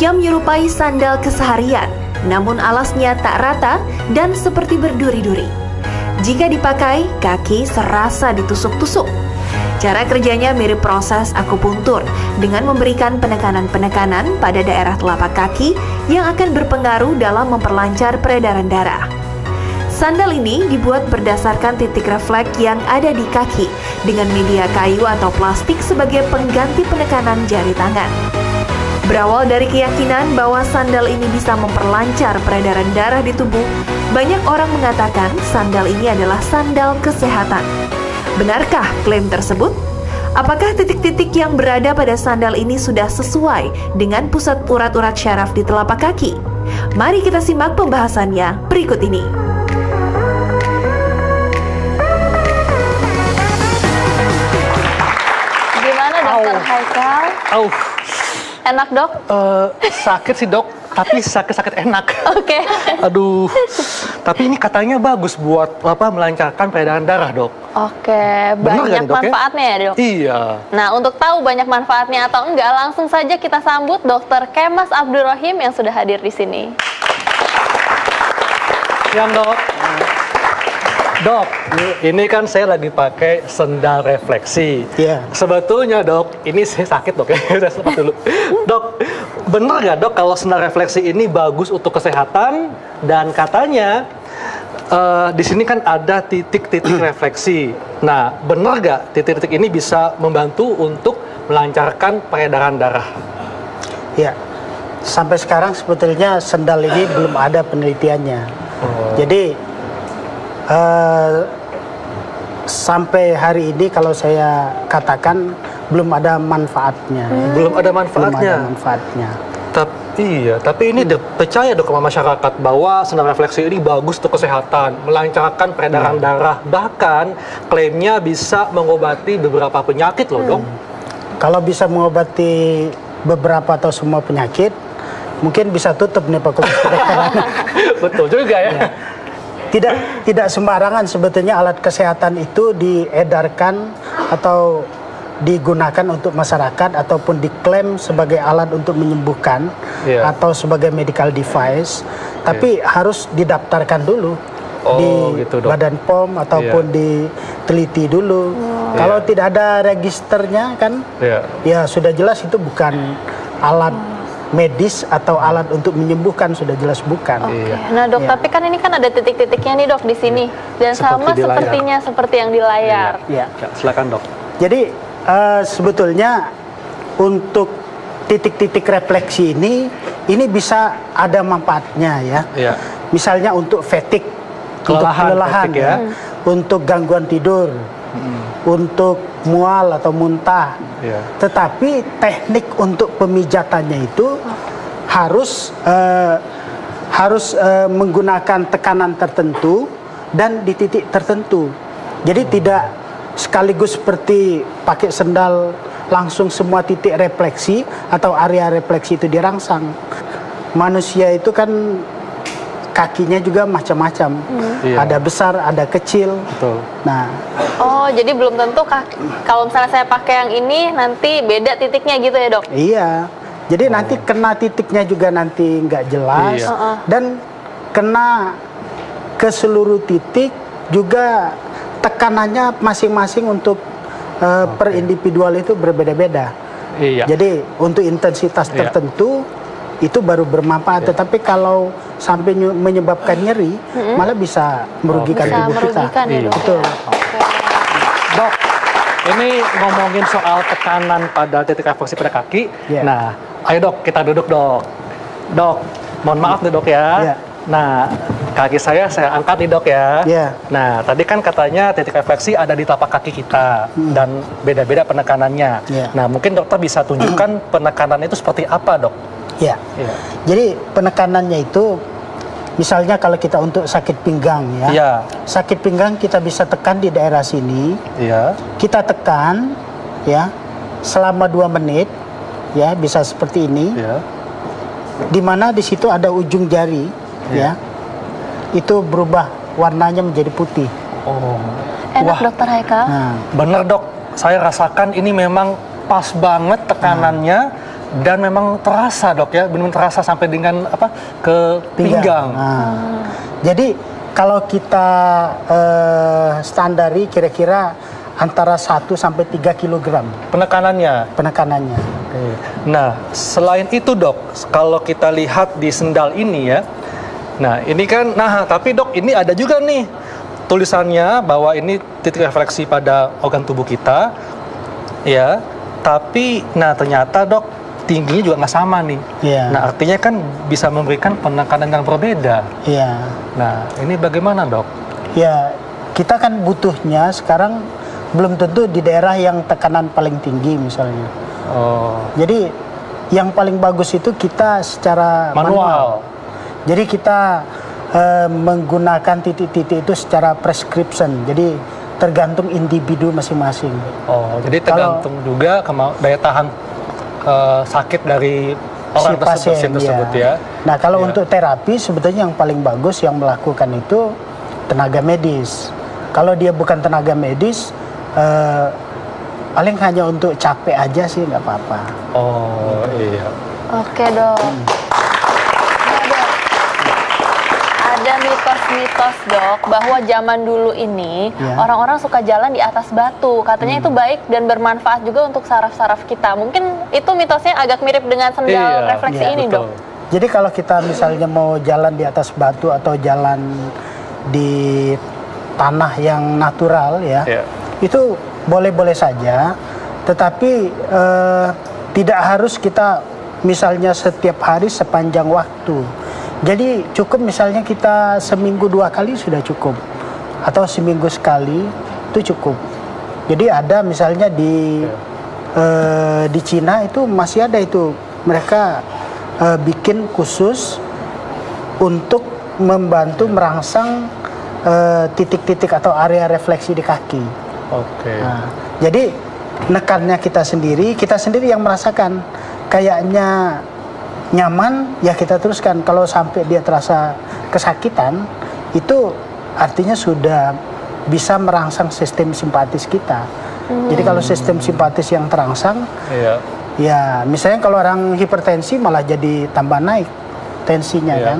yang menyerupai sandal keseharian, namun alasnya tak rata dan seperti berduri-duri. Jika dipakai, kaki serasa ditusuk-tusuk. Cara kerjanya mirip proses akupuntur dengan memberikan penekanan-penekanan pada daerah telapak kaki yang akan berpengaruh dalam memperlancar peredaran darah. Sandal ini dibuat berdasarkan titik refleks yang ada di kaki dengan media kayu atau plastik sebagai pengganti penekanan jari tangan. Berawal dari keyakinan bahwa sandal ini bisa memperlancar peredaran darah di tubuh, banyak orang mengatakan sandal ini adalah sandal kesehatan. Benarkah klaim tersebut? Apakah titik-titik yang berada pada sandal ini sudah sesuai dengan pusat urat-urat syaraf di telapak kaki? Mari kita simak pembahasannya berikut ini. Gimana Dokter Haikal? Enak dok? Sakit sih dok, tapi sakit-sakit enak. Oke. Aduh, tapi ini katanya bagus buat melancarkan peredaran darah dok. Oke, banyak dok, manfaatnya ya dok? Iya. Nah, untuk tahu banyak manfaatnya atau enggak, langsung saja kita sambut Dokter Kemas Abdurrahim yang sudah hadir di sini. Siang dok. Dok, ini kan saya lagi pakai sendal refleksi. Iya. Sebetulnya dok, ini saya sakit dok ya. Saya sempat dulu. Dok, bener nggak dok kalau sendal refleksi ini bagus untuk kesehatan? Dan katanya di sini kan ada titik-titik refleksi. Nah, bener nggak titik-titik ini bisa membantu untuk melancarkan peredaran darah? Ya, sampai sekarang sebetulnya sendal ini belum ada penelitiannya. Jadi sampai hari ini kalau saya katakan belum ada manfaatnya. Belum ada manfaatnya. Belum ada manfaatnya. Tapi ini percaya dok sama masyarakat bahwa sendal refleksi ini bagus untuk kesehatan, melancarkan peredaran darah, bahkan klaimnya bisa mengobati beberapa penyakit loh dok. Kalau bisa mengobati beberapa atau semua penyakit, mungkin bisa tutup nih Fakultas Kedokteran. Betul juga ya. Tidak sembarangan sebetulnya alat kesehatan itu diedarkan atau digunakan untuk masyarakat ataupun diklaim sebagai alat untuk menyembuhkan atau sebagai medical device, tapi harus didaftarkan dulu di gitu, Badan POM ataupun diteliti dulu. Kalau tidak ada registernya kan, ya sudah jelas itu bukan alat medis atau alat untuk menyembuhkan, sudah jelas bukan. Nah dok, tapi kan ini kan ada titik-titiknya nih dok di sini dan sama sepertinya seperti yang di layar. Silakan dok. Jadi sebetulnya untuk titik-titik refleksi ini bisa ada manfaatnya ya. Misalnya untuk fatigue, untuk kelelahan ya, untuk gangguan tidur, untuk mual atau muntah. Tetapi teknik untuk pemijatannya itu harus menggunakan tekanan tertentu dan di titik tertentu. Jadi tidak sekaligus seperti pakai sendal langsung semua titik refleksi atau area refleksi itu dirangsang. Manusia itu kan kakinya juga macam-macam. Ada besar, ada kecil. Betul. Nah. Oh, jadi belum tentu kalau misalnya saya pakai yang ini nanti beda titiknya gitu ya dok? Iya. Jadi nanti kena titiknya juga nanti nggak jelas. Dan kena ke seluruh titik juga tekanannya masing-masing untuk per individual itu berbeda-beda. Jadi untuk intensitas tertentu itu baru bermanfaat, tetapi kalau sampai menyebabkan nyeri malah bisa merugikan tubuh kita. Ya, betul. Dok, ini ngomongin soal tekanan pada titik refleksi pada kaki. Nah, ayo dok, kita duduk dok. Dok, mohon maaf nih dok ya. Nah, kaki saya angkat nih dok ya. Nah, tadi kan katanya titik refleksi ada di telapak kaki kita dan beda-beda penekanannya. Nah, mungkin dokter bisa tunjukkan penekanan itu seperti apa dok? Jadi penekanannya itu misalnya kalau kita untuk sakit pinggang ya. Sakit pinggang kita bisa tekan di daerah sini. Kita tekan ya selama 2 menit ya, bisa seperti ini. Di mana di situ ada ujung jari ya. Itu berubah warnanya menjadi putih. Enak dokter Haikal? Bener dok, saya rasakan ini memang pas banget tekanannya dan memang terasa dok ya, benar terasa sampai dengan apa ke pinggang. Nah, jadi kalau kita standari kira-kira antara 1 sampai 3 kg penekanannya. Nah, selain itu dok, kalau kita lihat di sendal ini ya, nah ini kan, tapi dok ini ada juga nih tulisannya bahwa ini titik refleksi pada organ tubuh kita, ya. Tapi, nah ternyata dok tingginya juga nggak sama nih. Yeah. Nah artinya kan bisa memberikan penekanan yang berbeda. Iya. Nah ini bagaimana dok? Ya, kita kan butuhnya sekarang belum tentu di daerah yang tekanan paling tinggi misalnya. Oh. Jadi yang paling bagus itu kita secara manual. Jadi kita menggunakan titik-titik itu secara prescription. Jadi tergantung individu masing-masing. Oh, jadi tergantung juga daya tahan sakit dari orang tersebut ya. Nah, kalau untuk terapi sebetulnya yang paling bagus yang melakukan itu tenaga medis. Kalau dia bukan tenaga medis, paling hanya untuk capek aja sih nggak apa-apa. Oh iya. Oke dok. Ada mitos-mitos dok bahwa zaman dulu ini orang-orang suka jalan di atas batu. Katanya itu baik dan bermanfaat juga untuk saraf-saraf kita. Mungkin itu mitosnya agak mirip dengan sendal refleksi ini betul. dok. Jadi kalau kita misalnya mau jalan di atas batu atau jalan di tanah yang natural ya, itu boleh-boleh saja. Tetapi tidak harus kita misalnya setiap hari sepanjang waktu. Jadi cukup misalnya kita seminggu 2 kali sudah cukup, atau seminggu sekali itu cukup. Jadi ada misalnya di Cina itu masih ada itu mereka bikin khusus untuk membantu merangsang titik-titik atau area refleksi di kaki. Oke. Nah, jadi nekannya kita sendiri yang merasakan kayaknya nyaman, ya kita teruskan. Kalau sampai dia terasa kesakitan, itu artinya sudah bisa merangsang sistem simpatis kita. Jadi kalau sistem simpatis yang terangsang, ya misalnya kalau orang hipertensi malah jadi tambah naik tensinya kan.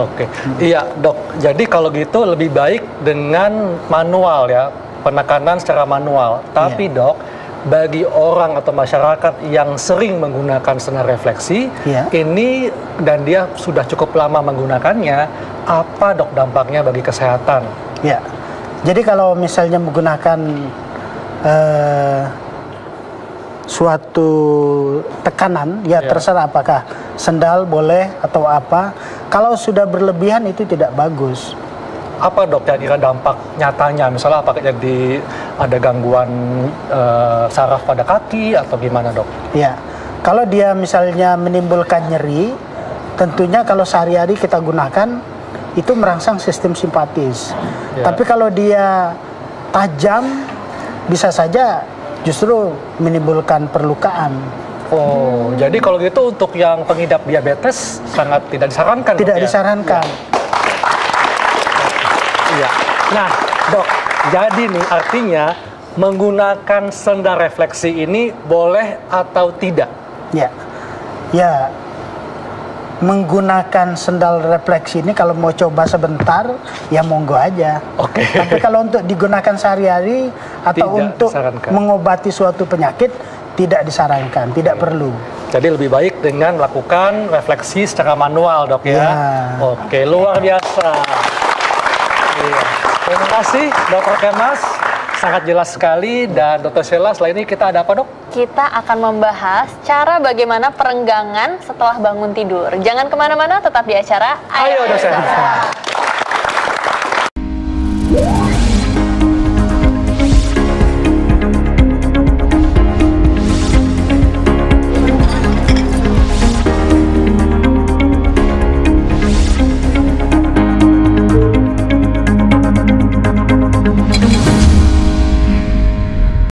Oke. Iya dok, jadi kalau gitu lebih baik dengan manual ya, penekanan secara manual. Tapi dok, bagi orang atau masyarakat yang sering menggunakan sendal refleksi ini dan dia sudah cukup lama menggunakannya, apa dok dampaknya bagi kesehatan? Ya, jadi kalau misalnya menggunakan suatu tekanan, ya terserah apakah sendal boleh atau apa. Kalau sudah berlebihan itu tidak bagus. Apa dok kira-kira dampak nyatanya? Misalnya apakah jadi ada gangguan saraf pada kaki atau gimana dok? Ya, kalau dia misalnya menimbulkan nyeri, tentunya kalau sehari-hari kita gunakan itu merangsang sistem simpatis. Tapi kalau dia tajam, bisa saja justru menimbulkan perlukaan. Oh, jadi kalau gitu untuk yang pengidap diabetes sangat tidak disarankan. Tidak disarankan. Iya. Nah, dok, jadi nih artinya menggunakan sendal refleksi ini boleh atau tidak? Ya, menggunakan sendal refleksi ini kalau mau coba sebentar, ya monggo aja. Oke. Tapi kalau untuk digunakan sehari-hari atau tidak untuk disarankan. mengobati suatu penyakit, tidak disarankan, tidak perlu. Jadi lebih baik dengan melakukan refleksi secara manual, dok ya. Oke, luar biasa. Terima kasih Dr. Kemas, sangat jelas sekali. Dan Dr. Sheila, setelah ini kita ada apa dok? Kita akan membahas cara bagaimana perenggangan setelah bangun tidur. Jangan kemana-mana, tetap di acara Ayo Dok Sheila.